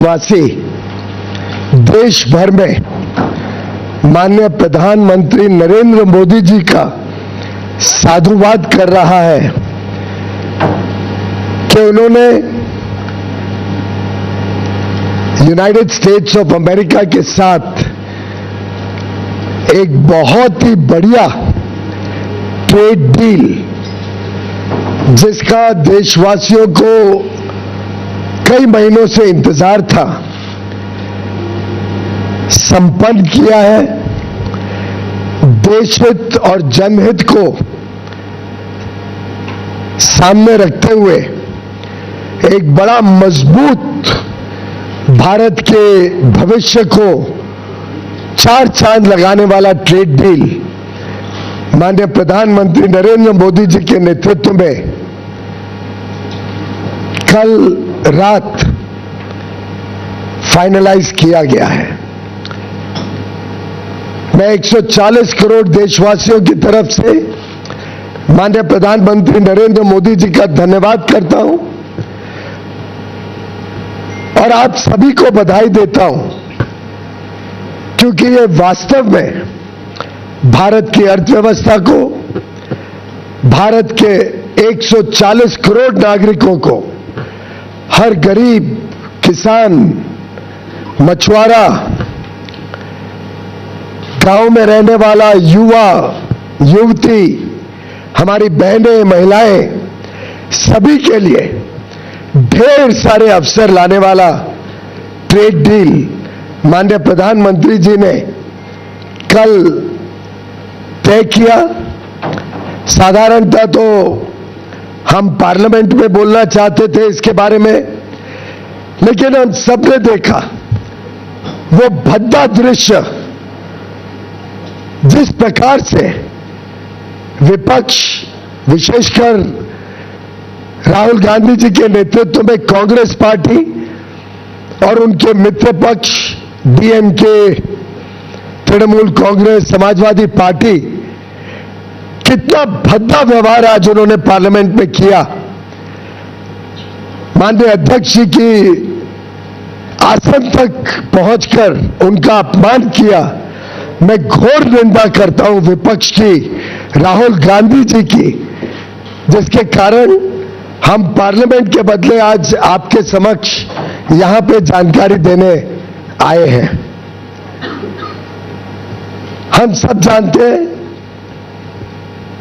वासी देश भर में माननीय प्रधानमंत्री नरेंद्र मोदी जी का साधुवाद कर रहा है कि उन्होंने यूनाइटेड स्टेट्स ऑफ अमेरिका के साथ एक बहुत ही बढ़िया ट्रेड डील, जिसका देशवासियों को कई महीनों से इंतजार था, संपन्न किया है। देशहित और जनहित को सामने रखते हुए एक बड़ा मजबूत भारत के भविष्य को चार चांद लगाने वाला ट्रेड डील माननीय प्रधानमंत्री नरेंद्र मोदी जी के नेतृत्व में कल रात फाइनलाइज किया गया है। मैं 140 करोड़ देशवासियों की तरफ से माननीय प्रधानमंत्री नरेंद्र मोदी जी का धन्यवाद करता हूं और आप सभी को बधाई देता हूं, क्योंकि ये वास्तव में भारत की अर्थव्यवस्था को, भारत के 140 करोड़ नागरिकों को, हर गरीब, किसान, मछुआरा, गांव में रहने वाला युवा, युवती, हमारी बहनें, महिलाएं, सभी के लिए ढेर सारे अवसर लाने वाला ट्रेड डील माननीय प्रधानमंत्री जी ने कल तय किया। साधारणतः तो हम पार्लियामेंट में बोलना चाहते थे इसके बारे में, लेकिन हम सबने देखा वो भद्दा दृश्य, जिस प्रकार से विपक्ष, विशेषकर राहुल गांधी जी के नेतृत्व में कांग्रेस पार्टी और उनके मित्र पक्ष डीएमके, तृणमूल कांग्रेस, समाजवादी पार्टी, कितना भद्दा व्यवहार आज उन्होंने पार्लियामेंट में किया। माननीय अध्यक्ष जी की आसन तक पहुंचकर उनका अपमान किया। मैं घोर निंदा करता हूं विपक्ष की, राहुल गांधी जी की, जिसके कारण हम पार्लियामेंट के बदले आज आपके समक्ष यहां पे जानकारी देने आए हैं। हम सब जानते हैं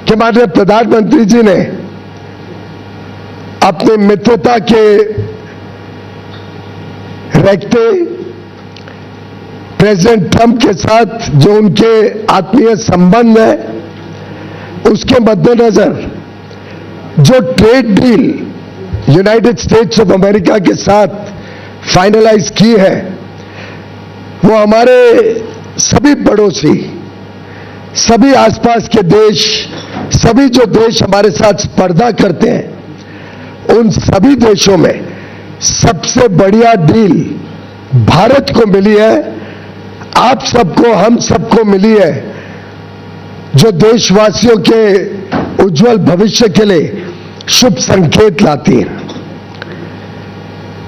कि माननीय प्रधानमंत्री जी ने अपने मित्रता के रखते प्रेसिडेंट ट्रंप के साथ जो उनके आत्मीय संबंध है, उसके मद्देनजर जो trade deal United states of America के साथ फाइनलाइज की है, वो हमारे सभी पड़ोसी, सभी आसपास के देश, सभी जो देश हमारे साथ स्पर्धा करते हैं, उन सभी देशों में सबसे बढ़िया डील भारत को मिली है। आप सबको, हम सबको मिली है, जो देशवासियों के उज्जवल भविष्य के लिए शुभ संकेत लाती है।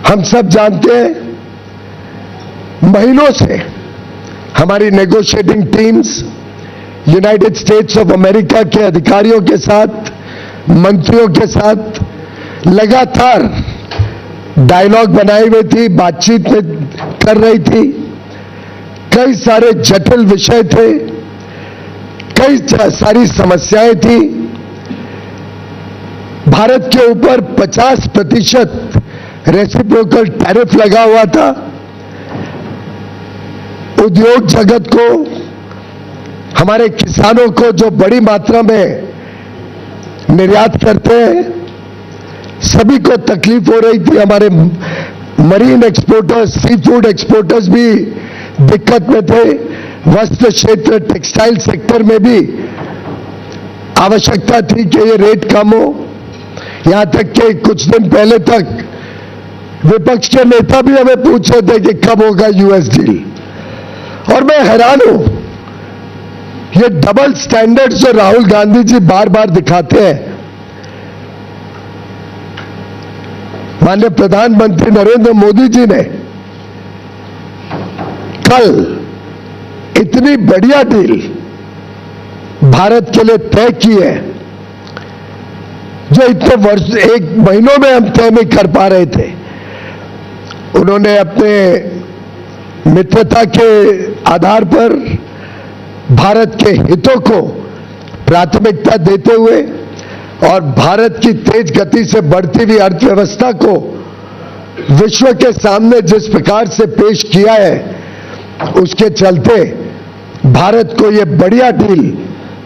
हम सब जानते हैं, महीनों से हमारी negotiating teams United states of America के अधिकारियों के साथ, मंत्रियों के साथ लगातार डायलॉग बनाई हुई थी, बातचीत में कर रही थी। कई सारे जटिल विषय थे, कई सारी समस्याएं थी। भारत के ऊपर 50% रेसिप्रोकल टैरिफ लगा हुआ था। उद्योग जगत को, हमारे किसानों को जो बड़ी मात्रा में निर्यात करते हैं, सभी को तकलीफ हो रही थी। हमारे marine exporters, sea food exporters भी दिक्कत में थे। वस्त्र क्षेत्र, टेक्सटाइल सेक्टर में भी आवश्यकता थी कि ये रेट कम हो। यहां तक कि कुछ दिन पहले तक विपक्ष के नेता भी हमें पूछ रहे थे कि कब होगा यूएस डील। और मैं हैरान हूं, ये डबल स्टैंडर्ड जो राहुल गांधी जी बार बार दिखाते हैं, माननीय प्रधानमंत्री नरेंद्र मोदी जी ने कल इतनी बढ़िया डील भारत के लिए तय की है जो इतने वर्ष 1 महीनों में हम तय नहीं कर पा रहे थे। उन्होंने अपने मित्रता के आधार पर भारत के हितों को प्राथमिकता देते हुए और भारत की तेज गति से बढ़ती हुई अर्थव्यवस्था को विश्व के सामने जिस प्रकार से पेश किया है, उसके चलते भारत को यह बढ़िया डील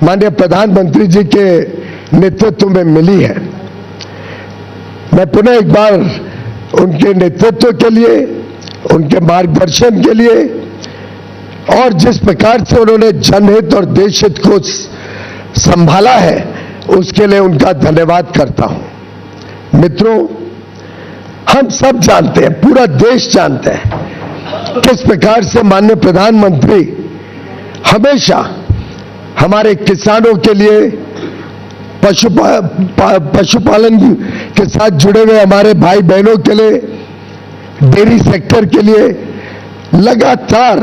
माननीय प्रधानमंत्री जी के नेतृत्व में मिली है। मैं पुनः एक बार उनके नेतृत्व के लिए, उनके मार्गदर्शन के लिए और जिस प्रकार से उन्होंने जनहित और देशहित को संभाला है, उसके लिए उनका धन्यवाद करता हूं। मित्रों, हम सब जानते हैं, पूरा देश जानता है किस प्रकार से माननीय प्रधानमंत्री हमेशा हमारे किसानों के लिए, पशुपालन के साथ जुड़े हुए हमारे भाई बहनों के लिए, डेयरी सेक्टर के लिए लगातार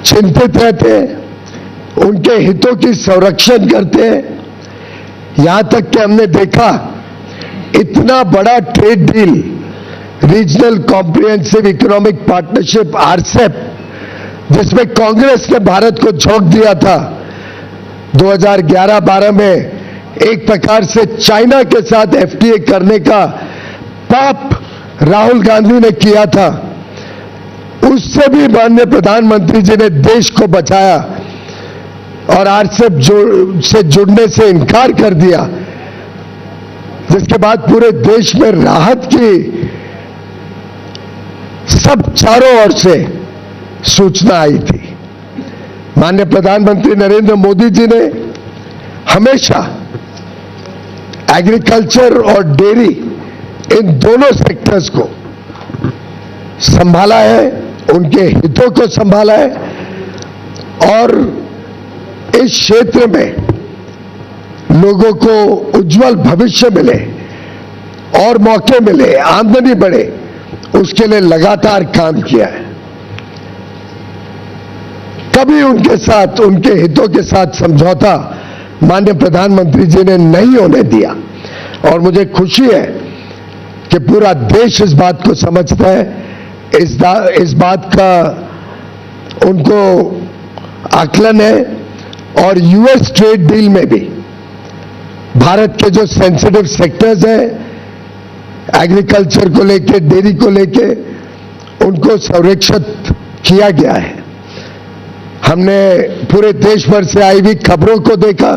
चिंतित रहते हैं, उनके हितों की संरक्षण करते हैं। यहां तक कि हमने देखा इतना बड़ा trade deal, regional comprehensive economic partnership RCEP, जिसमें कांग्रेस ने भारत को झोंक दिया था 2011-12 में, एक प्रकार से चाइना के साथ एफटीए करने का पाप राहुल गांधी ने किया था, उससे भी माननीय प्रधानमंत्री जी ने देश को बचाया और आरसेप से जुड़ने से इनकार कर दिया, जिसके बाद पूरे देश में राहत की सब चारों ओर से सूचना आई थी। माननीय प्रधानमंत्री नरेंद्र मोदी जी ने हमेशा एग्रीकल्चर और डेयरी, इन दोनों सेक्टर्स को संभाला है, उनके हितों को संभाला है और इस क्षेत्र में लोगों को उज्जवल भविष्य मिले और मौके मिले, आमदनी बढ़े, उसके लिए लगातार काम किया है। कभी उनके साथ, उनके हितों के साथ समझौता माननीय प्रधानमंत्री जी ने नहीं होने दिया और मुझे खुशी है कि पूरा देश इस बात को समझता है, इस बात का उनको आकलन है और यूएस ट्रेड डील में भी भारत के जो सेंसिटिव सेक्टर्स हैं, एग्रीकल्चर को लेके, डेयरी को लेके, उनको संरक्षित किया गया है। हमने पूरे देश भर से आई हुई खबरों को देखा,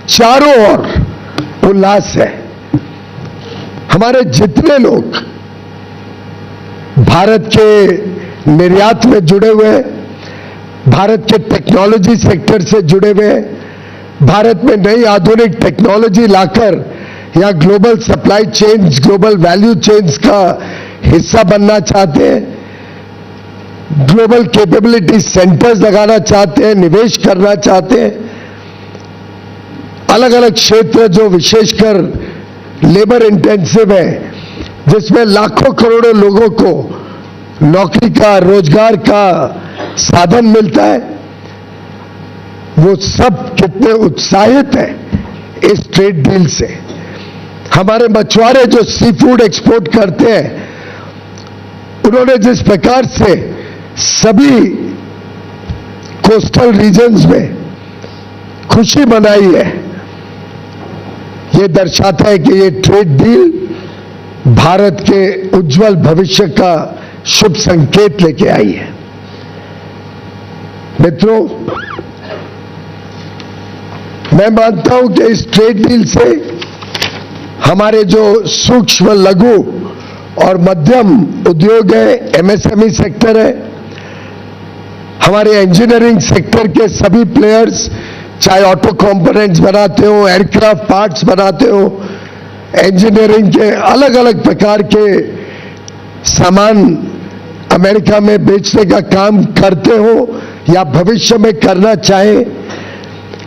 चारों ओर उल्लास है। हमारे जितने लोग भारत के निर्यात में जुड़े हुए हैं, भारत के टेक्नोलॉजी सेक्टर से जुड़े हुए हैं, भारत में नई आधुनिक टेक्नोलॉजी लाकर या global supply chains, global value chains का हिस्सा बनना चाहते हैं, ग्लोबल कैपेबिलिटी सेंटर्स लगाना चाहते हैं, निवेश करना चाहते हैं। अलग अलग क्षेत्र जो विशेषकर लेबर इंटेंसिव है, जिसमें लाखों करोड़ों लोगों को नौकरी का, रोजगार का साधन मिलता है, वो सब कितने उत्साहित हैं इस ट्रेड डील से। हमारे मछुआरे जो सी फूड एक्सपोर्ट करते हैं, उन्होंने जिस प्रकार से सभी कोस्टल रीजन्स में खुशी मनाई है, ये दर्शाता है कि ये ट्रेड डील भारत के उज्जवल भविष्य का शुभ संकेत लेके आई है। मित्रों, मैं मानता हूं कि इस ट्रेड डील से हमारे जो सूक्ष्म, लघु और मध्यम उद्योग है, एमएसएमई सेक्टर है, हमारे इंजीनियरिंग सेक्टर के सभी प्लेयर्स, चाहे ऑटो कंपोनेंट्स बनाते हो, एयरक्राफ्ट पार्ट्स बनाते हो, इंजीनियरिंग के अलग अलग प्रकार के सामान अमेरिका में बेचने का काम करते हो या भविष्य में करना चाहे,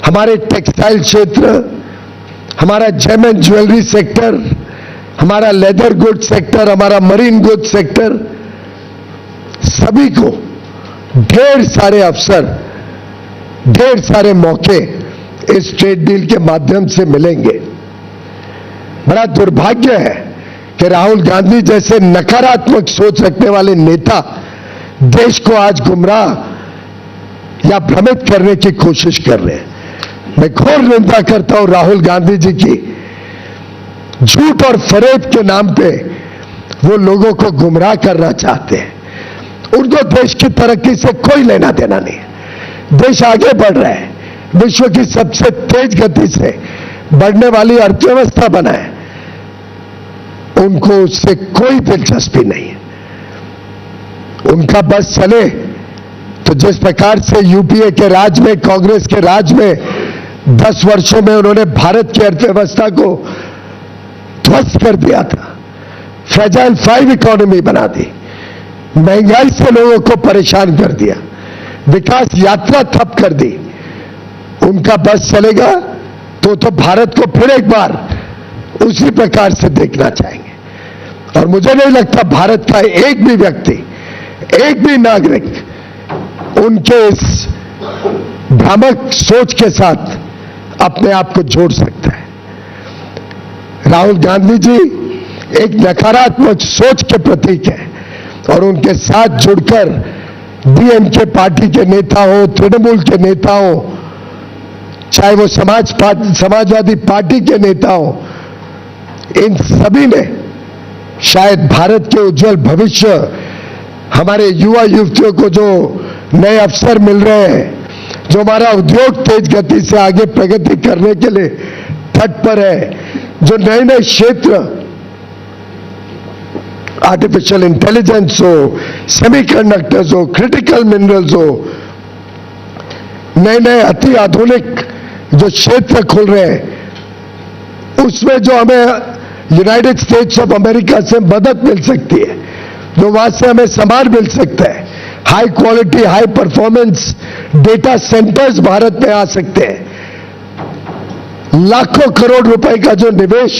हमारे टेक्सटाइल क्षेत्र, हमारा जेम एंड ज्वेलरी सेक्टर, हमारा लेदर गुड सेक्टर, हमारा मरीन गुड सेक्टर, सभी को ढेर सारे अवसर, ढेर सारे मौके इस ट्रेड डील के माध्यम से मिलेंगे। बड़ा दुर्भाग्य है कि राहुल गांधी जैसे नकारात्मक सोच रखने वाले नेता देश को आज गुमराह या भ्रमित करने की कोशिश कर रहे हैं। मैं घोर निंदा करता हूं राहुल गांधी जी की। झूठ और फरेब के नाम पे वो लोगों को गुमराह करना चाहते हैं। उनको देश की तरक्की से कोई लेना देना नहीं है। देश आगे बढ़ रहा है, विश्व की सबसे तेज गति से बढ़ने वाली अर्थव्यवस्था बना है, उनको उससे कोई दिलचस्पी नहीं है। उनका बस चले तो जिस प्रकार से यूपीए के राज में, कांग्रेस के राज में 10 वर्षों में उन्होंने भारत की अर्थव्यवस्था को ध्वस्त कर दिया था, फ्रेजाइल 5 इकोनॉमी बना दी, महंगाई से लोगों को परेशान कर दिया, विकास यात्रा ठप कर दी। उनका बस चलेगा तो भारत को फिर एक बार उसी प्रकार से देखना चाहेंगे। और मुझे नहीं लगता भारत का एक भी व्यक्ति, एक भी नागरिक उनके इस भ्रामक सोच के साथ अपने आप को जोड़ सकता है। राहुल गांधी जी एक नकारात्मक सोच के प्रतीक है और उनके साथ जुड़कर डीएमके पार्टी के नेता हो, तृणमूल के नेता हो, चाहे वो समाजवादी पार्टी के नेता हो, इन सभी ने शायद भारत के उज्जवल भविष्य, हमारे युवा युवतियों को जो नए अवसर मिल रहे हैं, जो हमारा उद्योग तेज गति से आगे प्रगति करने के लिए तट पर है, जो नए नए क्षेत्र, आर्टिफिशियल इंटेलिजेंस हो, सेमीकंडक्टर्स हो, क्रिटिकल मिनरल्स हो, नए नए अति आधुनिक जो क्षेत्र खुल रहे हैं, उसमें जो हमें यूनाइटेड स्टेट्स ऑफ अमेरिका से मदद मिल सकती है, जो वहां से हमें सामान मिल सकता है, high quality, high performance data centres Bharat में आ सकते हैं, लाखों करोड़ रुपए का जो निवेश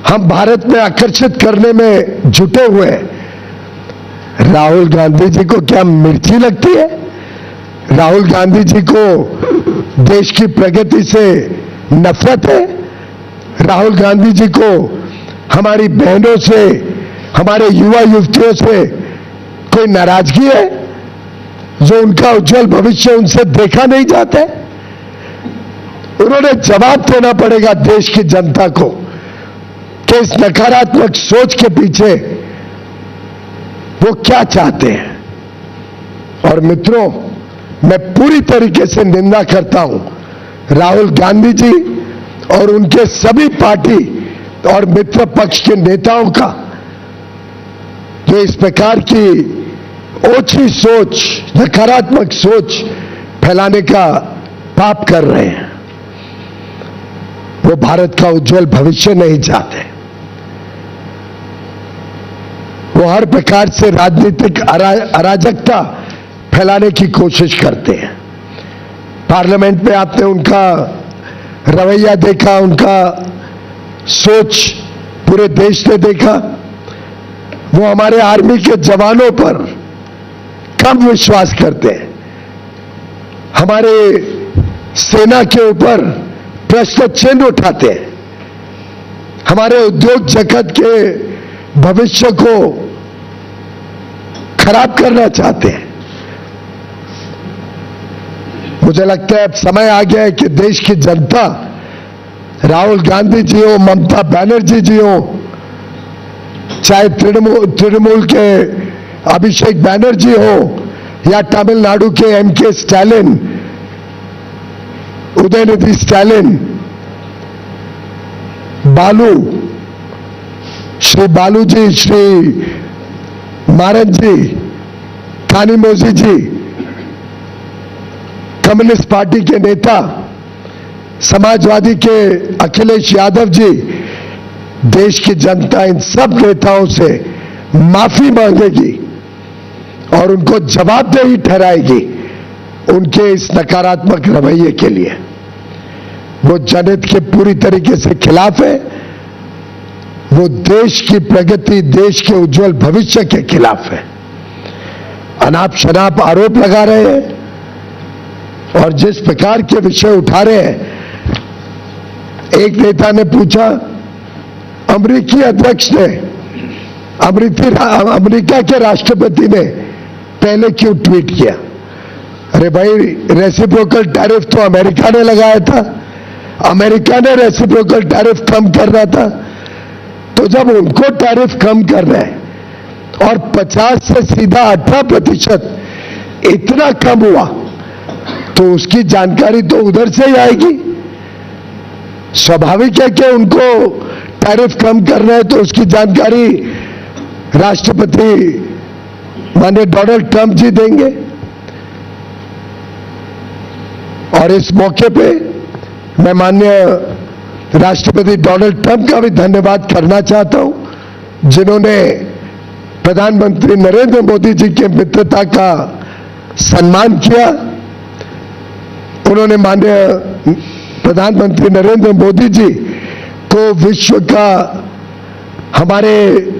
हम भारत में आकर्षित करने में जुटे हुए हैं। राहुल गांधी जी को क्या मिर्ची लगती है? राहुल गांधी जी को देश की प्रगति से नफरत है? राहुल गांधी जी को हमारी बहनों से, हमारे युवा युवतियों से कोई नाराजगी है जो उनका उज्जवल भविष्य उनसे देखा नहीं जाता है? उन्होंने जवाब देना पड़ेगा देश की जनता को कि इस नकारात्मक सोच के पीछे वो क्या चाहते हैं। और मित्रों, मैं पूरी तरीके से निंदा करता हूं राहुल गांधी जी और उनके सभी पार्टी और मित्र पक्ष के नेताओं का, जो इस प्रकार की ओछी सोच, नकारात्मक सोच फैलाने का पाप कर रहे हैं। वो भारत का उज्जवल भविष्य नहीं चाहते। वो हर प्रकार से राजनीतिक अराजकता फैलाने की कोशिश करते हैं। पार्लियामेंट में आपने उनका रवैया देखा, उनका सोच पूरे देश ने देखा। वो हमारे आर्मी के जवानों पर कम विश्वास करते हैं, हमारे सेना के ऊपर प्रश्न चिन्ह उठाते हैं, हमारे उद्योग जगत के भविष्य को खराब करना चाहते हैं। मुझे लगता है अब समय आ गया है कि देश की जनता, राहुल गांधी जी हो, ममता बनर्जी जी हो, चाहे तृणमूल के अभिषेक बनर्जी हो या तमिलनाडु के एमके स्टालिन, उदयनिधि स्टालिन, बालू, श्री बालू जी, श्री मारन जी, कानीमोजी जी, कम्युनिस्ट पार्टी के नेता, समाजवादी के अखिलेश यादव जी, देश की जनता इन सब नेताओं से माफी मांगेगी और उनको जवाबदेही ठहराएगी उनके इस नकारात्मक रवैये के लिए। वो जनहित के पूरी तरीके से खिलाफ है, वो देश की प्रगति, देश के उज्जवल भविष्य के खिलाफ है। अनाप शनाप आरोप लगा रहे हैं और जिस प्रकार के विषय उठा रहे हैं। एक नेता ने पूछा, अमेरिकी अध्यक्ष ने, अमेरिका के राष्ट्रपति ने पहले क्यों ट्वीट किया? अरे भाई, रेसिप्रोकल टैरिफ तो अमेरिका ने लगाया था, अमेरिका ने रेसिप्रोकल टैरिफ कम करना था। तो जब उनको टैरिफ कम कर रहे हैं और 50 से सीधा 18% इतना कम हुआ, तो उसकी जानकारी तो उधर से ही आएगी। स्वाभाविक है कि उनको टैरिफ कम करना है तो उसकी जानकारी राष्ट्रपति माननीय डोनाल्ड ट्रंप जी देंगे। और इस मौके पे मैं माननीय राष्ट्रपति डोनाल्ड ट्रंप का भी धन्यवाद करना चाहता हूं, जिन्होंने प्रधानमंत्री नरेंद्र मोदी जी के मित्रता का सम्मान किया। उन्होंने माननीय प्रधानमंत्री नरेंद्र मोदी जी को विश्व का, हमारे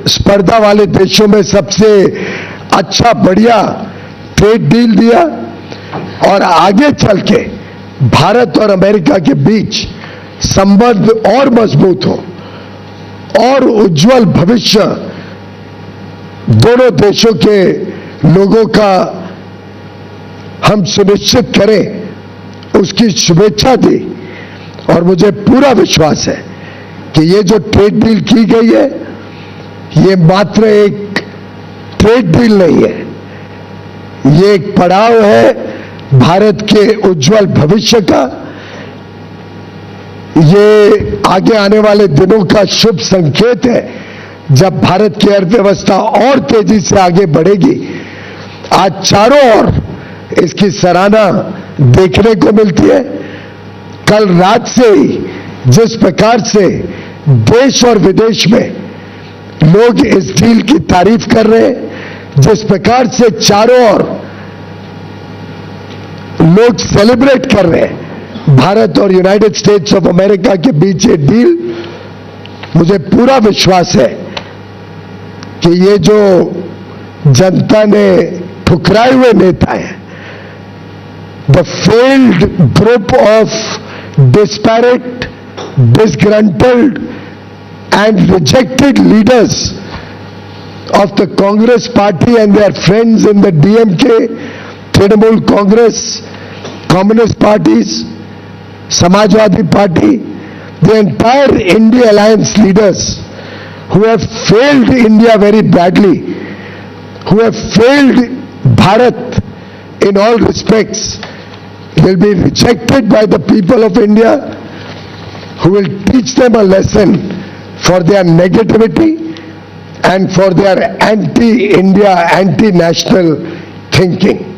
स्पर्धा वाले देशों में सबसे अच्छा बढ़िया ट्रेड डील दिया और आगे चल के भारत और अमेरिका के बीच संबंध और मजबूत हो और उज्जवल भविष्य दोनों देशों के लोगों का हम सुनिश्चित करें, उसकी शुभेच्छा दी। और मुझे पूरा विश्वास है कि ये जो ट्रेड डील की गई है, ये मात्र एक ट्रेड डील नहीं है, ये एक पड़ाव है भारत के उज्जवल भविष्य का। ये आगे आने वाले दिनों का शुभ संकेत है, जब भारत की अर्थव्यवस्था और तेजी से आगे बढ़ेगी। आज चारों ओर इसकी सराहना देखने को मिलती है। कल रात से ही जिस प्रकार से देश और विदेश में लोग इस डील की तारीफ कर रहे हैं, जिस प्रकार से चारों ओर लोग सेलिब्रेट कर रहे हैं भारत और यूनाइटेड स्टेट्स ऑफ अमेरिका के बीच ये डील, मुझे पूरा विश्वास है कि ये जो जनता ने ठुकराए हुए नेता हैं, the failed group of disparate, disgruntled and rejected leaders of the Congress party and their friends in the DMK, Trinamool Congress, Communist parties, Samajwadi Party, the entire India Alliance leaders who have failed India very badly, who have failed Bharat in all respects, will be rejected by the people of India, who will teach them a lesson for their negativity and for their anti-India, anti-national thinking.